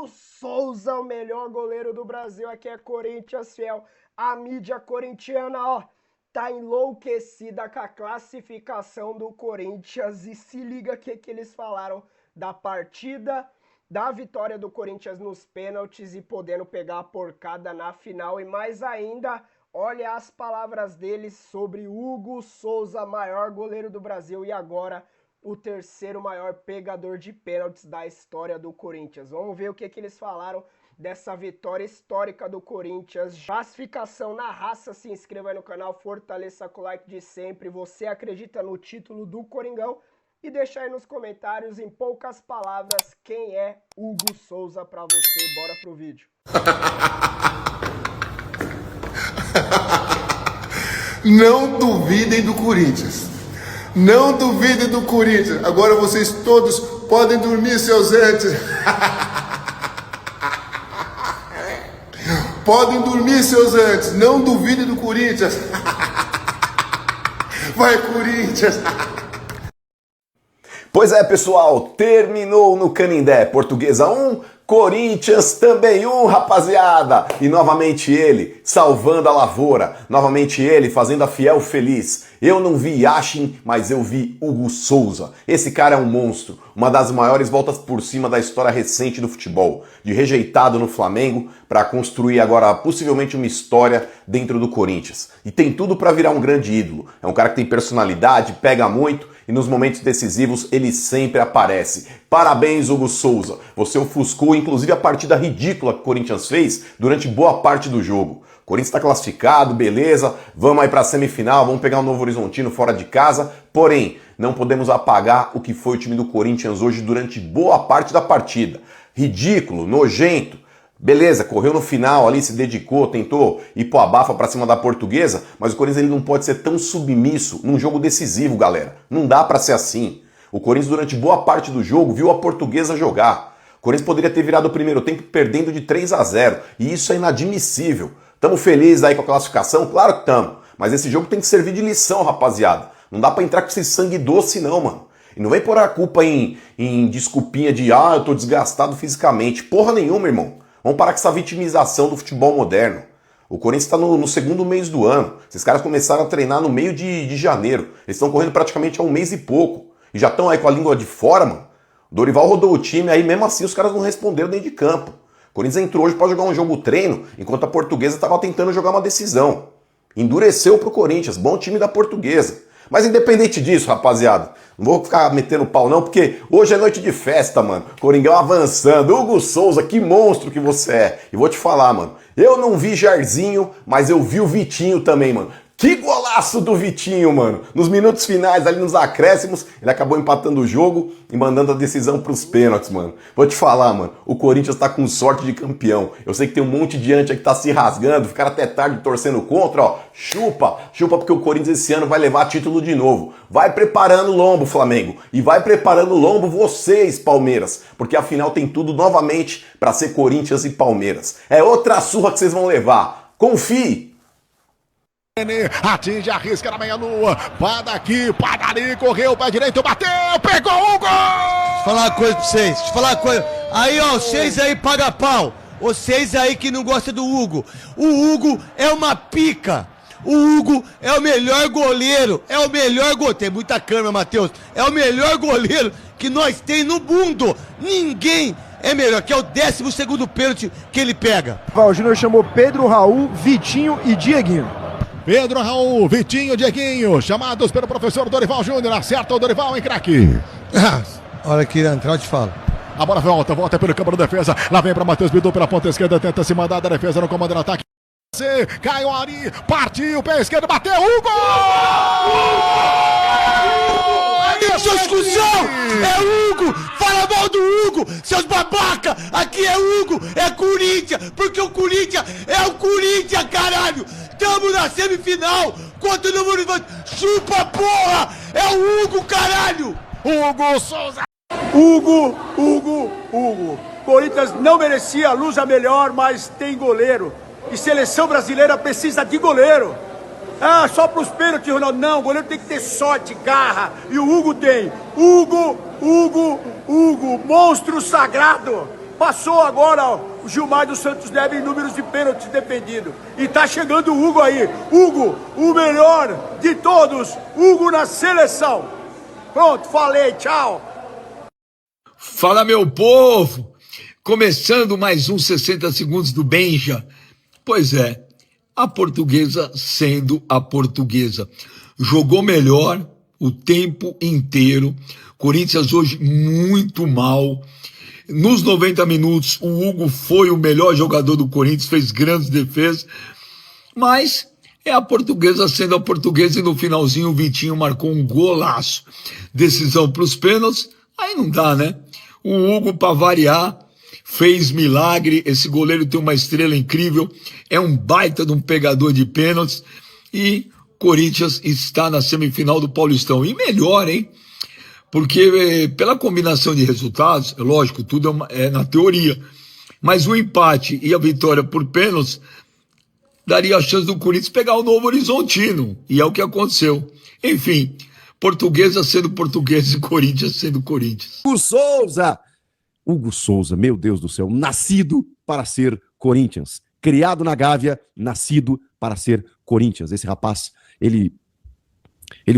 Hugo Souza, o melhor goleiro do Brasil. Aqui é Corinthians Fiel. A mídia corintiana, ó, tá enlouquecida com a classificação do Corinthians. E se liga o que eles falaram da partida, da vitória do Corinthians nos pênaltis e podendo pegar a porcada na final. E mais ainda, olha as palavras deles sobre Hugo Souza, maior goleiro do Brasil e agora o terceiro maior pegador de pênaltis da história do Corinthians. Vamos ver o que eles falaram dessa vitória histórica do Corinthians. Classificação na raça, se inscreva aí no canal, fortaleça com o like de sempre. Você acredita no título do Coringão? E deixa aí nos comentários, em poucas palavras, quem é Hugo Souza pra você. Bora pro vídeo. Não duvidem do Corinthians. Não duvidem do Corinthians. Agora vocês todos podem dormir, seus entes. Podem dormir, seus entes. Não duvidem do Corinthians. Vai, Corinthians. Pois é, pessoal, terminou no Canindé. Portuguesa 1, Corinthians também 1, rapaziada. E novamente ele, salvando a lavoura. Novamente ele, fazendo a Fiel feliz. Eu não vi Yashin, mas eu vi Hugo Souza. Esse cara é um monstro. Uma das maiores voltas por cima da história recente do futebol. De rejeitado no Flamengo para construir agora possivelmente uma história dentro do Corinthians. E tem tudo para virar um grande ídolo. É um cara que tem personalidade, pega muito. E nos momentos decisivos ele sempre aparece. Parabéns, Hugo Souza. Você ofuscou inclusive a partida ridícula que o Corinthians fez durante boa parte do jogo. O Corinthians está classificado, beleza, vamos aí para a semifinal, vamos pegar o Novo Horizontino fora de casa. Porém, não podemos apagar o que foi o time do Corinthians hoje durante boa parte da partida. Ridículo, nojento. Beleza, correu no final ali, se dedicou, tentou ir pro abafa pra cima da Portuguesa, mas o Corinthians ele não pode ser tão submisso num jogo decisivo, galera. Não dá pra ser assim. O Corinthians durante boa parte do jogo viu a Portuguesa jogar. O Corinthians poderia ter virado o primeiro tempo perdendo de 3-0, e isso é inadmissível. Tamo felizes aí com a classificação? Claro que tamo, mas esse jogo tem que servir de lição, rapaziada. Não dá pra entrar com esse sangue doce não, mano. E não vem pôr a culpa em desculpinha de eu tô desgastado fisicamente. Porra nenhuma, irmão. Vamos parar com essa vitimização do futebol moderno. O Corinthians está no segundo mês do ano. Esses caras começaram a treinar no meio de janeiro. Eles estão correndo praticamente há um mês e pouco. E já estão aí com a língua de fora, mano. O Dorival rodou o time, aí mesmo assim os caras não responderam dentro de campo. O Corinthians entrou hoje para jogar um jogo treino, enquanto a Portuguesa estava tentando jogar uma decisão. Endureceu pro Corinthians, bom time da Portuguesa. Mas independente disso, rapaziada, não vou ficar metendo pau não, porque hoje é noite de festa, mano. Coringão avançando. Hugo Souza, que monstro que você é. E vou te falar, mano, eu não vi Jairzinho, mas eu vi o Vitinho também, mano. Que golaço do Vitinho, mano. Nos minutos finais, ali nos acréscimos, ele acabou empatando o jogo e mandando a decisão pros pênaltis, mano. Vou te falar, mano, o Corinthians tá com sorte de campeão. Eu sei que tem um monte de ante aí que tá se rasgando, ficaram até tarde torcendo contra, ó. Chupa porque o Corinthians esse ano vai levar título de novo. Vai preparando o lombo, Flamengo. E vai preparando o lombo vocês, Palmeiras. Porque afinal tem tudo novamente pra ser Corinthians e Palmeiras. É outra surra que vocês vão levar. Confie! Atinge a risca na meia-lua. Pá daqui, pá dali, correu, pé direito, bateu, pegou o gol! Deixa eu falar uma coisa pra vocês, Aí, ó, vocês aí paga pau. Vocês aí que não gostam do Hugo. O Hugo é uma pica. O Hugo é o melhor goleiro. É o melhor goleiro. Tem muita câmera, Matheus. É o melhor goleiro que nós tem no mundo. Ninguém é melhor, que é o 12º pênalti que ele pega. O Júnior chamou Pedro, Raul, Vitinho e Dieguinho. Pedro, Raul, Vitinho, Dieguinho, chamados pelo professor Dorival Júnior. Acerta o Dorival, hein, craque? Olha que entrar, eu te falo. A bola volta pelo campo da defesa. Lá vem para Matheus Bidu pela ponta esquerda, tenta se mandar da defesa no comando do ataque. Caiu Ari, partiu, pé esquerdo, bateu, Hugo! Sua discussão é Hugo! Fala mal do Hugo, seus babaca! Aqui é Hugo, é Corinthians, porque o Corinthians é o Corinthians, caralho! Tamo na semifinal contra o Novo Horizontino. Chupa, porra! É o Hugo, caralho! Hugo Souza! Hugo. Corinthians não merecia a luz a melhor, mas tem goleiro. E seleção brasileira precisa de goleiro. Ah, só pros pênaltis, Ronaldo. Não, o goleiro tem que ter sorte, garra. E o Hugo tem. Hugo, monstro sagrado. Passou agora o Gilmar dos Santos Neves em números de pênaltis defendidos. E tá chegando o Hugo aí. Hugo, o melhor de todos. Hugo na seleção. Pronto, falei, tchau. Fala, meu povo! Começando mais um 60 segundos do Benja. Pois é, a Portuguesa sendo a Portuguesa. Jogou melhor o tempo inteiro. Corinthians hoje muito mal. Nos 90 minutos, o Hugo foi o melhor jogador do Corinthians, fez grandes defesas. Mas é a Portuguesa sendo a Portuguesa e no finalzinho o Vitinho marcou um golaço. Decisão para os pênaltis, aí não dá, né? O Hugo, para variar, fez milagre. Esse goleiro tem uma estrela incrível, é um baita de um pegador de pênaltis e Corinthians está na semifinal do Paulistão. E melhor, hein? Porque pela combinação de resultados, lógico, tudo é na teoria, mas o empate e a vitória por pênaltis daria a chance do Corinthians pegar o Novo Horizontino, e é o que aconteceu. Enfim, Portuguesa sendo Portuguesa e Corinthians sendo Corinthians. Hugo Souza, meu Deus do céu, nascido para ser Corinthians, criado na Gávea, nascido para ser Corinthians. Esse rapaz, ele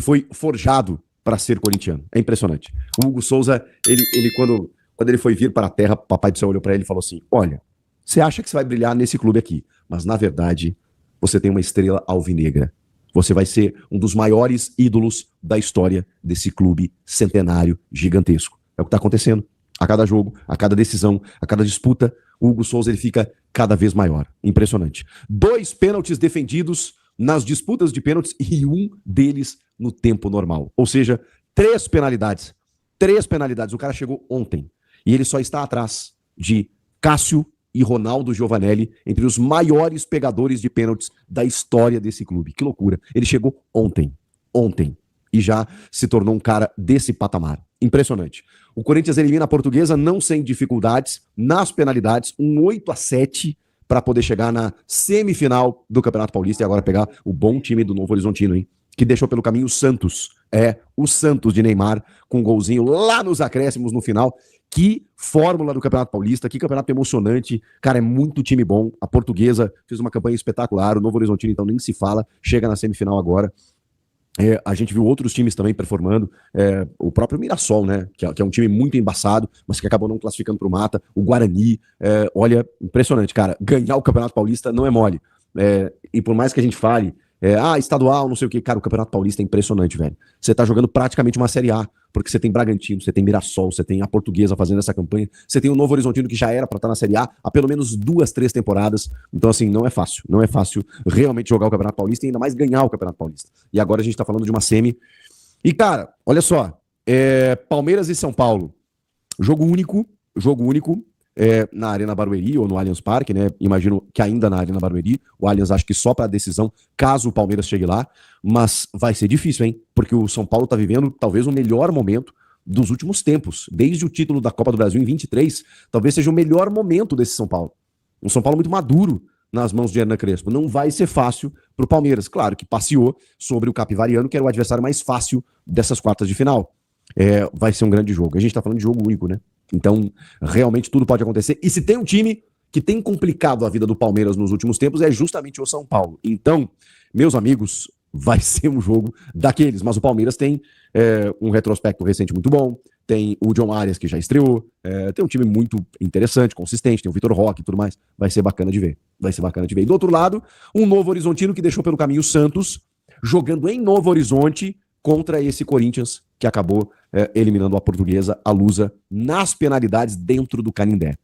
foi forjado para ser corintiano. É impressionante. O Hugo Souza, ele quando ele foi vir para a terra, papai do céu olhou para ele e falou assim: olha, você acha que você vai brilhar nesse clube aqui, mas na verdade você tem uma estrela alvinegra. Você vai ser um dos maiores ídolos da história desse clube centenário gigantesco. É o que está acontecendo. A cada jogo, a cada decisão, a cada disputa, o Hugo Souza ele fica cada vez maior. Impressionante. 2 pênaltis defendidos nas disputas de pênaltis e um deles no tempo normal. Ou seja, 3 penalidades. 3 penalidades. O cara chegou ontem e ele só está atrás de Cássio e Ronaldo Giovanelli entre os maiores pegadores de pênaltis da história desse clube. Que loucura. Ele chegou ontem. E já se tornou um cara desse patamar. Impressionante. O Corinthians elimina a Portuguesa não sem dificuldades, nas penalidades, um 8-7 para poder chegar na semifinal do Campeonato Paulista e agora pegar o bom time do Novo Horizontino, hein? Que deixou pelo caminho o Santos. O Santos de Neymar com um golzinho lá nos acréscimos no final. Que fórmula do Campeonato Paulista, que campeonato emocionante. Cara, é muito time bom. A Portuguesa fez uma campanha espetacular, o Novo Horizontino então nem se fala, chega na semifinal agora. A gente viu outros times também performando, o próprio Mirassol, né, que é um time muito embaçado, mas que acabou não classificando para o mata, o Guarani, olha, impressionante, cara, ganhar o Campeonato Paulista não é mole, e por mais que a gente fale, estadual, não sei o que, cara, o Campeonato Paulista é impressionante, velho, você tá jogando praticamente uma Série A, porque você tem Bragantino, você tem Mirassol, você tem a Portuguesa fazendo essa campanha, você tem o Novo Horizontino que já era para estar na Série A há pelo menos 2, 3 temporadas, então assim, não é fácil realmente jogar o Campeonato Paulista e ainda mais ganhar o Campeonato Paulista. E agora a gente tá falando de uma semi. E cara, olha só, Palmeiras e São Paulo, jogo único, na Arena Barueri ou no Allianz Parque, né? Imagino que ainda na Arena Barueri, o Allianz acho que só para a decisão, caso o Palmeiras chegue lá, mas vai ser difícil, hein? Porque o São Paulo tá vivendo talvez o melhor momento dos últimos tempos, desde o título da Copa do Brasil em 23, talvez seja o melhor momento desse São Paulo. Um São Paulo muito maduro nas mãos de Hernan Crespo. Não vai ser fácil pro Palmeiras. Claro que passeou sobre o Capivariano, que era o adversário mais fácil dessas quartas de final. Vai ser um grande jogo. A gente tá falando de jogo único, né? Então, realmente tudo pode acontecer. E se tem um time que tem complicado a vida do Palmeiras nos últimos tempos, é justamente o São Paulo. Então, meus amigos, vai ser um jogo daqueles. Mas o Palmeiras tem um retrospecto recente muito bom, tem o John Arias, que já estreou, tem um time muito interessante, consistente, tem o Vitor Roque e tudo mais. Vai ser bacana de ver. E do outro lado, um Novo Horizontino que deixou pelo caminho o Santos, jogando em Novo Horizonte contra esse Corinthians, que acabou eliminando a Portuguesa, a Lusa, nas penalidades dentro do Canindé.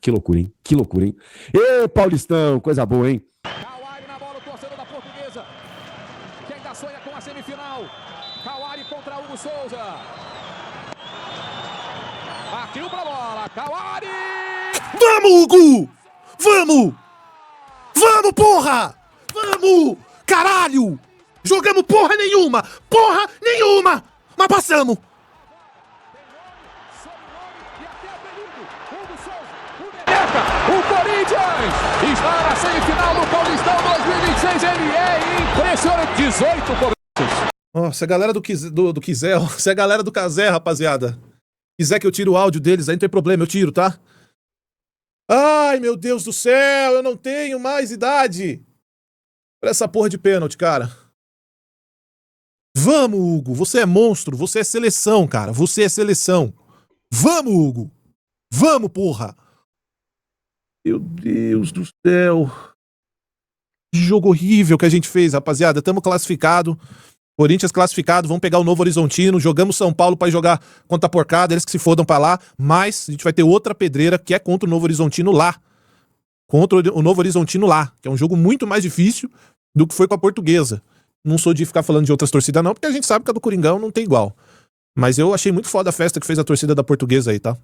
Que loucura, hein? Ê, Paulistão, coisa boa, hein? Cauari na bola, o torcedor da Portuguesa, que ainda sonha com a semifinal. Cauari contra Hugo Souza. Partiu pra bola, Cauari! Vamos, Hugo! Vamos! Vamos, porra! Vamos! Caralho! Jogamos porra nenhuma! Mas passamos! O Corinthians está na semifinal do Paulistão 2026. Ele é impressionante. 18 Corinthians. Nossa, a galera do Quiser, se é a galera do Casé, rapaziada. Quiser que eu tire o áudio deles, aí não tem problema, eu tiro, tá? Ai, meu Deus do céu, eu não tenho mais idade pra essa porra de pênalti, cara. Vamos, Hugo, você é monstro, você é seleção, cara, você é seleção. Vamos, Hugo. Vamos, porra. Meu Deus do céu. Que jogo horrível que a gente fez, rapaziada. Tamo classificado. Corinthians classificado, vamos pegar o Novo Horizontino, jogamos São Paulo pra jogar contra a porcada, eles que se fodam pra lá, mas a gente vai ter outra pedreira que é contra o Novo Horizontino lá. Contra o Novo Horizontino lá, que é um jogo muito mais difícil do que foi com a Portuguesa. Não sou de ficar falando de outras torcidas não, porque a gente sabe que a do Coringão não tem igual. Mas eu achei muito foda a festa que fez a torcida da Portuguesa aí, tá?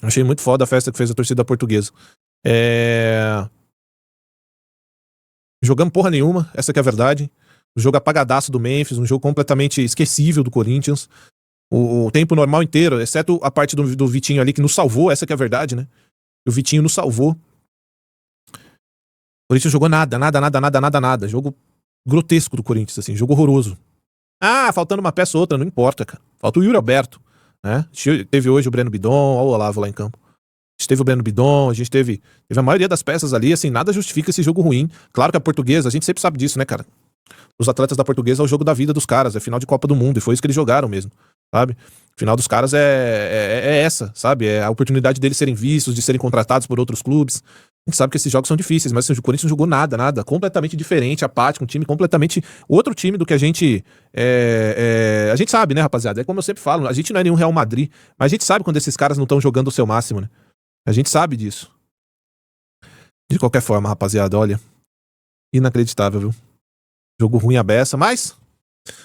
Achei muito foda a festa que fez a torcida da Portuguesa. Jogamos porra nenhuma, essa que é a verdade. Um jogo apagadaço do Memphis, um jogo completamente esquecível do Corinthians. O tempo normal inteiro, exceto a parte do Vitinho ali que nos salvou, essa que é a verdade, né? O Vitinho nos salvou. O Corinthians jogou nada. Jogo grotesco do Corinthians, assim, jogo horroroso. Ah, faltando uma peça ou outra, não importa, cara. Falta o Yuri Alberto, né? Teve hoje o Breno Bidon, olha o Olavo lá em campo. A gente teve o Breno Bidon, a gente teve a maioria das peças ali, assim, nada justifica esse jogo ruim. Claro que a Portuguesa, a gente sempre sabe disso, né, cara? Os atletas da Portuguesa é o jogo da vida dos caras, é final de Copa do Mundo, e foi isso que eles jogaram mesmo, sabe? O final dos caras é essa, sabe? É a oportunidade deles serem vistos, de serem contratados por outros clubes. A gente sabe que esses jogos são difíceis, mas assim, o Corinthians não jogou nada, completamente diferente, apático, um time completamente, outro time do que a gente sabe, né, rapaziada? É como eu sempre falo, a gente não é nenhum Real Madrid, mas a gente sabe quando esses caras não estão jogando o seu máximo, né? A gente sabe disso. De qualquer forma, rapaziada, olha, inacreditável, viu? Jogo ruim a beça, mas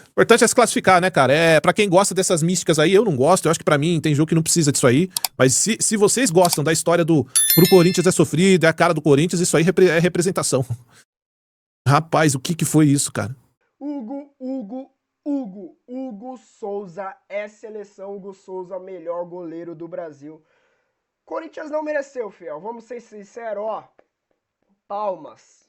o importante é se classificar, né, cara? Pra quem gosta dessas místicas aí, eu não gosto. Eu acho que pra mim tem jogo que não precisa disso aí. Mas se vocês gostam da história pro Corinthians é sofrido, é a cara do Corinthians, isso aí é representação. Rapaz, o que foi isso, cara? Hugo Souza é seleção. Hugo Souza, melhor goleiro do Brasil. Corinthians não mereceu, fiel. Vamos ser sinceros, ó. Palmas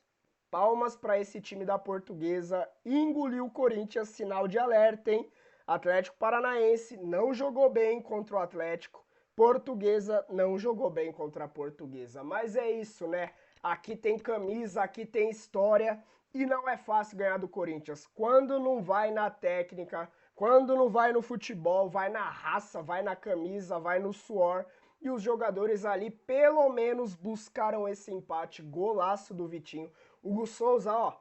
para esse time da Portuguesa. Engoliu o Corinthians, sinal de alerta, hein? Atlético Paranaense não jogou bem contra o Atlético. Portuguesa não jogou bem contra a Portuguesa. Mas é isso, né? Aqui tem camisa, aqui tem história. E não é fácil ganhar do Corinthians. Quando não vai na técnica, quando não vai no futebol, vai na raça, vai na camisa, vai no suor. E os jogadores ali, pelo menos, buscaram esse empate. Golaço do Vitinho. Hugo Souza, ó,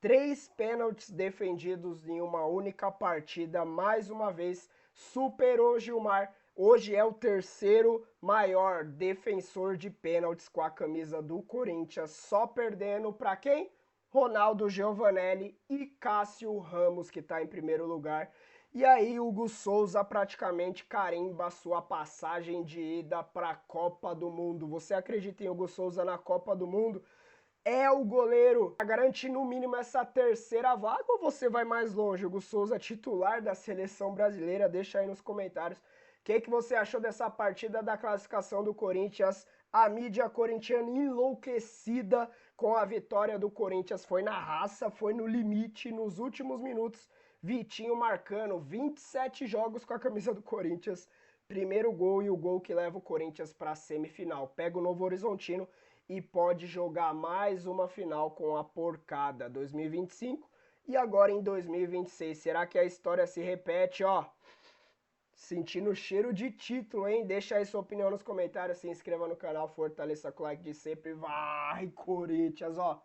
3 pênaltis defendidos em uma única partida. Mais uma vez, superou Gilmar. Hoje é o terceiro maior defensor de pênaltis com a camisa do Corinthians. Só perdendo para quem? Ronaldo Giovanelli e Cássio Ramos, que está em primeiro lugar. E aí, Hugo Souza praticamente carimba a sua passagem de ida para a Copa do Mundo. Você acredita em Hugo Souza na Copa do Mundo? É o goleiro a garantir no mínimo essa terceira vaga ou você vai mais longe? Hugo Souza, titular da seleção brasileira, deixa aí nos comentários. O que você achou dessa partida da classificação do Corinthians? A mídia corintiana enlouquecida com a vitória do Corinthians. Foi na raça, foi no limite, nos últimos minutos. Vitinho marcando 27 jogos com a camisa do Corinthians. Primeiro gol e o gol que leva o Corinthians para a semifinal. Pega o Novo Horizontino e pode jogar mais uma final com a porcada 2025 e agora em 2026. Será que a história se repete, ó? Sentindo o cheiro de título, hein? Deixa aí sua opinião nos comentários, se inscreva no canal, fortaleça com o like de sempre. Vai, Corinthians, ó!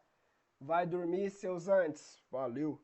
Vai dormir, seus antes. Valeu!